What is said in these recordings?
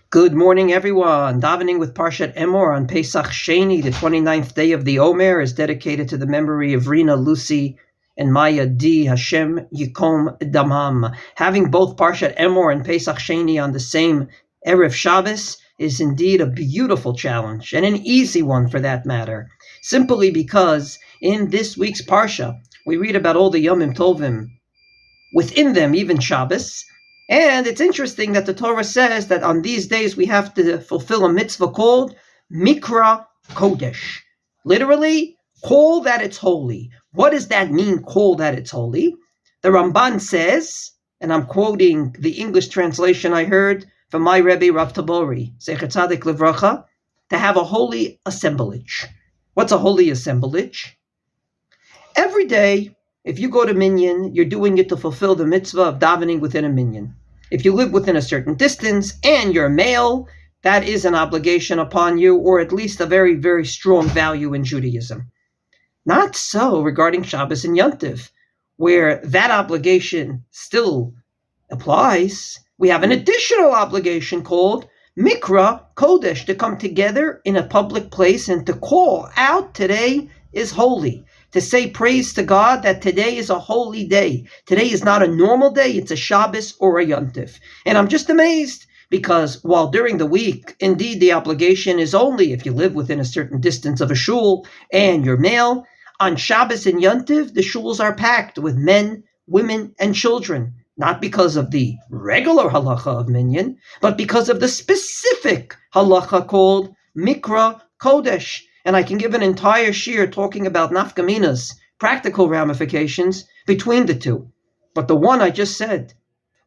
Good morning, everyone. Davening with Parshat Emor on Pesach Sheni, the 29th day of the Omer, is dedicated to the memory of Rina, Lucy, and Maya D. Hashem Yikom Damam. Having both Parshat Emor and Pesach Sheni on the same Erev Shabbos is indeed a beautiful challenge, and an easy one for that matter, simply because in this week's Parsha, we read about all the Yomim Tovim, within them even Shabbos. And it's interesting that the Torah says that on these days we have to fulfill a mitzvah called Mikra Kodesh. Literally, call that it's holy. What does that mean, call that it's holy? The Ramban says, and I'm quoting the English translation I heard from my Rebbe Rav Tabori, Zecher Tzadik Livracha, to have a holy assemblage. What's a holy assemblage? Every day, if you go to minyan, you're doing it to fulfill the mitzvah of davening within a minyan. If you live within a certain distance and you're male, that is an obligation upon you, or at least a very, very strong value in Judaism. Not so regarding Shabbos and Yom Tov, where that obligation still applies. We have an additional obligation called Mikra Kodesh, to come together in a public place and to call out today is holy. To say praise to God that today is a holy day. Today is not a normal day, it's a Shabbos or a Yom Tov. And I'm just amazed because while during the week, indeed the obligation is only if you live within a certain distance of a shul and you're male, on Shabbos and Yom Tov, the shuls are packed with men, women, and children. Not because of the regular halacha of minyan, but because of the specific halacha called Mikra Kodesh. And I can give an entire shiur talking about nafkaminas, practical ramifications between the two. But the one I just said,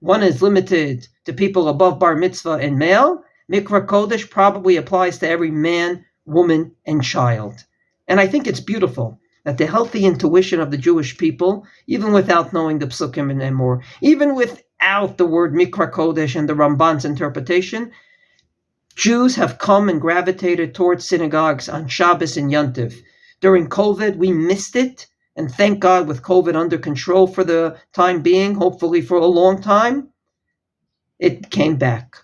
one is limited to people above bar mitzvah and male. Mikra Kodesh probably applies to every man, woman, and child. And I think it's beautiful that the healthy intuition of the Jewish people, even without knowing the Psukim and Emor, even without the word Mikra Kodesh and the Ramban's interpretation, Jews have come and gravitated towards synagogues on Shabbos and Yom Tov. During COVID, we missed it, and thank God with COVID under control for the time being, hopefully for a long time, it came back.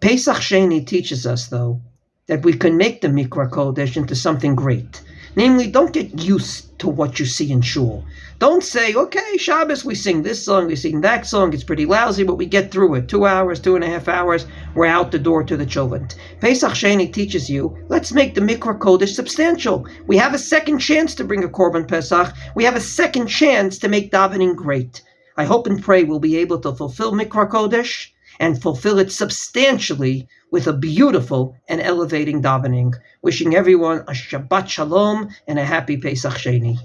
Pesach Sheni teaches us, though, that we can make the Mikra Kodesh into something great. Namely, don't get used to what you see in shul. Don't say, okay, Shabbos, we sing this song, we sing that song, it's pretty lousy, but we get through it. 2 hours, 2.5 hours, we're out the door to the children. Pesach Sheni teaches you, let's make the Mikra Kodesh substantial. We have a second chance to bring a Korban Pesach. We have a second chance to make davening great. I hope and pray we'll be able to fulfill Mikra Kodesh and fulfill it substantially with a beautiful and elevating davening. Wishing everyone a Shabbat Shalom and a happy Pesach Sheni.